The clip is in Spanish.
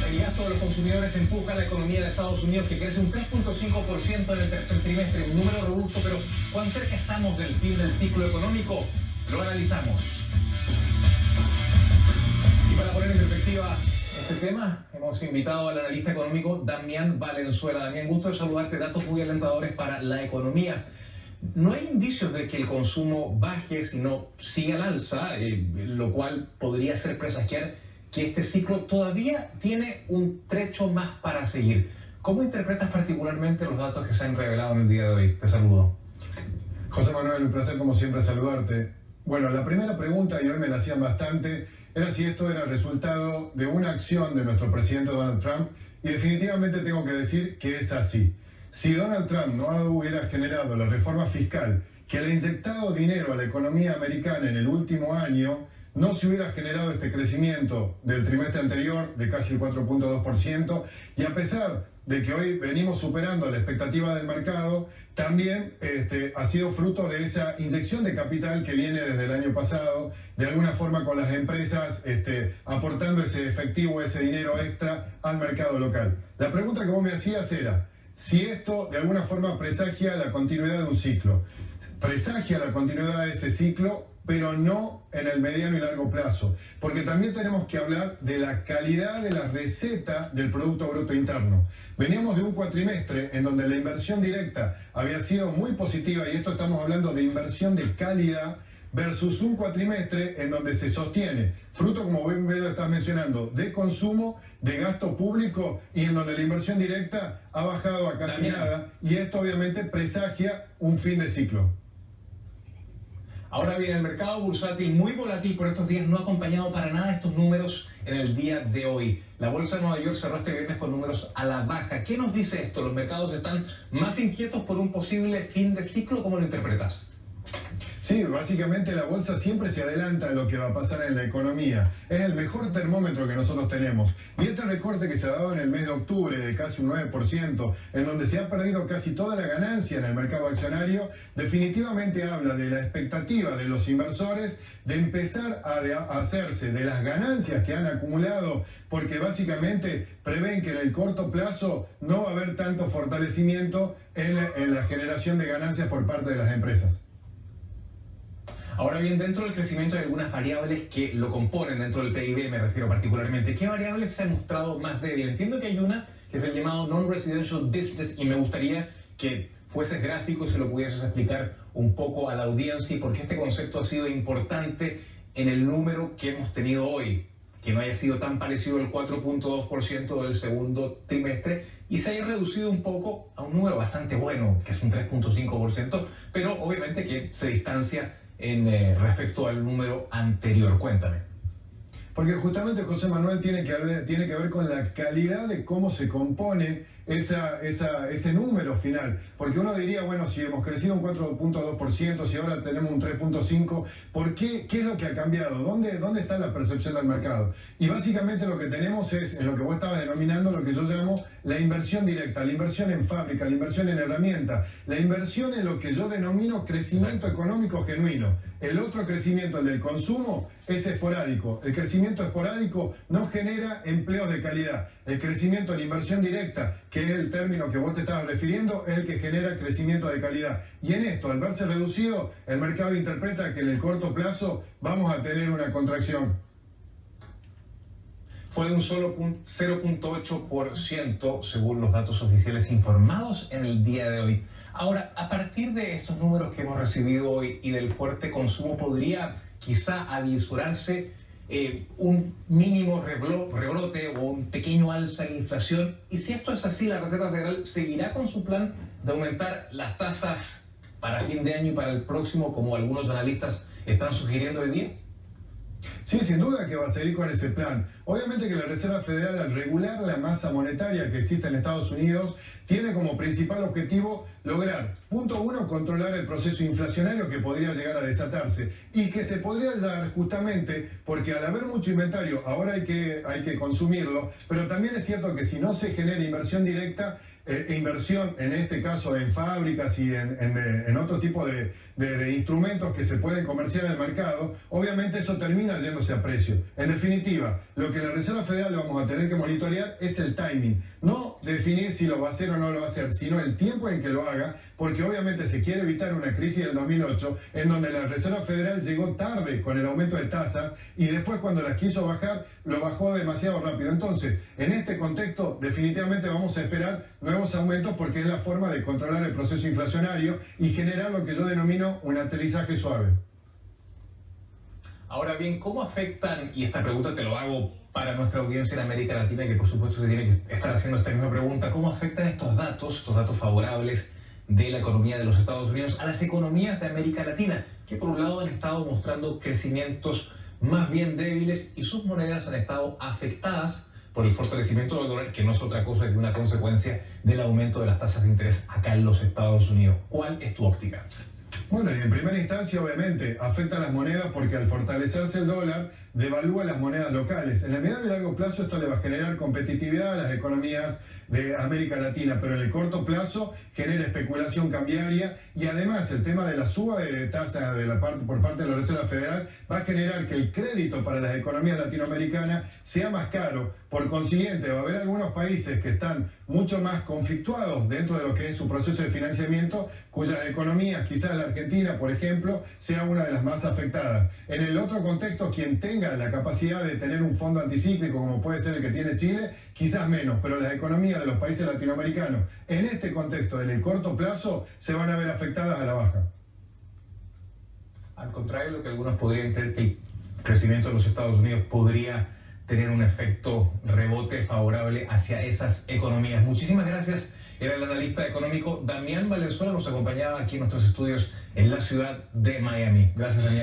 El gasto de los consumidores empuja a la economía de Estados Unidos, que crece un 3.5% en el tercer trimestre, un número robusto, pero ¿cuán cerca estamos del fin del ciclo económico? Lo analizamos. Y para poner en perspectiva este tema, hemos invitado al analista económico Damián Valenzuela. Damián, gusto de saludarte. Datos muy alentadores para la economía. No hay indicios de que el consumo baje, sino siga al alza, lo cual podría hacer presagiar que este ciclo todavía tiene un trecho más para seguir. ¿Cómo interpretas particularmente los datos que se han revelado en el día de hoy? Te saludo. José Manuel, un placer como siempre saludarte. Bueno, la primera pregunta, y hoy me la hacían bastante, era si esto era resultado de una acción de nuestro presidente Donald Trump, y definitivamente tengo que decir que es así. Si Donald Trump no hubiera generado la reforma fiscal que le ha inyectado dinero a la economía americana en el último año, no se hubiera generado este crecimiento del trimestre anterior de casi el 4.2%, y a pesar de que hoy venimos superando la expectativa del mercado, también ha sido fruto de esa inyección de capital que viene desde el año pasado, de alguna forma con las empresas aportando ese efectivo, ese dinero extra al mercado local. La pregunta que vos me hacías era si esto de alguna forma presagia la continuidad de un ciclo. Presagia la continuidad de ese ciclo, pero no en el mediano y largo plazo, porque también tenemos que hablar de la calidad de la receta del Producto Bruto Interno. Veníamos de un cuatrimestre en donde la inversión directa había sido muy positiva, y esto estamos hablando de inversión de calidad, versus un cuatrimestre en donde se sostiene, fruto, como bien lo estás mencionando, de consumo, de gasto público, y en donde la inversión directa ha bajado a casi nada, y esto obviamente presagia un fin de ciclo. Ahora bien, el mercado bursátil muy volátil por estos días no ha acompañado para nada estos números en el día de hoy. La bolsa de Nueva York cerró este viernes con números a la baja. ¿Qué nos dice esto? ¿Los mercados están más inquietos por un posible fin de ciclo? ¿Cómo lo interpretas? Sí, básicamente la bolsa siempre se adelanta a lo que va a pasar en la economía. Es el mejor termómetro que nosotros tenemos. Y este recorte que se ha dado en el mes de octubre de casi un 9%, en donde se ha perdido casi toda la ganancia en el mercado accionario, definitivamente habla de la expectativa de los inversores de empezar a hacerse de las ganancias que han acumulado, porque básicamente prevén que en el corto plazo no va a haber tanto fortalecimiento en la generación de ganancias por parte de las empresas. Ahora bien, dentro del crecimiento hay algunas variables que lo componen dentro del PIB, me refiero particularmente. ¿Qué variables se han mostrado más débiles? Entiendo que hay una que es el llamado Non-Residential Business, y me gustaría que fueses gráfico y se lo pudieses explicar un poco a la audiencia, y por qué este concepto ha sido importante en el número que hemos tenido hoy, que no haya sido tan parecido al 4.2% del segundo trimestre y se haya reducido un poco a un número bastante bueno, que es un 3.5%, pero obviamente que se distancia respecto al número anterior. Cuéntame. Porque justamente, José Manuel, tiene que ver con la calidad de cómo se compone ese número final. Porque uno diría, bueno, si hemos crecido un 4.2%, si ahora tenemos un 3.5%, ¿por qué? ¿Qué es lo que ha cambiado? ¿Dónde está la percepción del mercado? Y básicamente lo que tenemos es, en lo que vos estabas denominando, lo que yo llamo la inversión directa, la inversión en fábrica, la inversión en herramientas, la inversión en lo que yo denomino crecimiento económico genuino. El otro crecimiento, el del consumo, es esporádico. El crecimiento esporádico no genera empleos de calidad. El crecimiento en inversión directa, que es el término que vos te estabas refiriendo, es el que genera crecimiento de calidad. Y en esto, al verse reducido, el mercado interpreta que en el corto plazo vamos a tener una contracción. Fue de un solo 0.8% según los datos oficiales informados en el día de hoy. Ahora, a partir de estos números que hemos recibido hoy y del fuerte consumo, ¿podría quizá avisorarse un mínimo rebrote o un pequeño alza en la inflación? Y si esto es así, ¿la Reserva Federal seguirá con su plan de aumentar las tasas para fin de año y para el próximo, como algunos analistas están sugiriendo hoy día? Sí, sin duda que va a seguir con ese plan. Obviamente que la Reserva Federal, al regular la masa monetaria que existe en Estados Unidos, tiene como principal objetivo lograr, punto uno, controlar el proceso inflacionario que podría llegar a desatarse y que se podría dar justamente porque al haber mucho inventario ahora hay que consumirlo, pero también es cierto que si no se genera inversión directa, inversión, en este caso en fábricas y en otro tipo de instrumentos que se pueden comerciar en el mercado, obviamente eso termina yéndose a precio. En definitiva, lo que la Reserva Federal vamos a tener que monitorear es el timing. No definir si lo va a hacer o no lo va a hacer, sino el tiempo en que lo haga, porque obviamente se quiere evitar una crisis del 2008 en donde la Reserva Federal llegó tarde con el aumento de tasas y después cuando las quiso bajar, lo bajó demasiado rápido. Entonces, en este contexto, definitivamente vamos a esperar nuevos aumentos porque es la forma de controlar el proceso inflacionario y generar lo que yo denomino un aterrizaje suave. Ahora bien, ¿cómo afectan, y esta pregunta te lo hago para nuestra audiencia en América Latina, que por supuesto se tiene que estar haciendo esta misma pregunta, ¿cómo afectan estos datos favorables de la economía de los Estados Unidos a las economías de América Latina, que por un lado han estado mostrando crecimientos más bien débiles y sus monedas han estado afectadas por el fortalecimiento del dólar, que no es otra cosa que una consecuencia del aumento de las tasas de interés acá en los Estados Unidos? ¿Cuál es tu óptica? Bueno, y en primera instancia, obviamente, afecta a las monedas porque al fortalecerse el dólar, devalúa las monedas locales. En el mediano y largo plazo esto le va a generar competitividad a las economías de América Latina, pero en el corto plazo genera especulación cambiaria y además el tema de la suba de tasa por parte de la Reserva Federal va a generar que el crédito para las economías latinoamericanas sea más caro. Por consiguiente, va a haber algunos países que están mucho más conflictuados dentro de lo que es su proceso de financiamiento, cuyas economías, quizás la Argentina, por ejemplo, sea una de las más afectadas. En el otro contexto, quien tenga la capacidad de tener un fondo anticíclico, como puede ser el que tiene Chile, quizás menos, pero las economías de los países latinoamericanos, en este contexto, en el corto plazo, se van a ver afectadas a la baja. Al contrario de lo que algunos podrían creer, que el crecimiento de los Estados Unidos podría tener un efecto rebote favorable hacia esas economías. Muchísimas gracias. Era el analista económico Damián Valenzuela, nos acompañaba aquí en nuestros estudios en la ciudad de Miami. Gracias, Damián.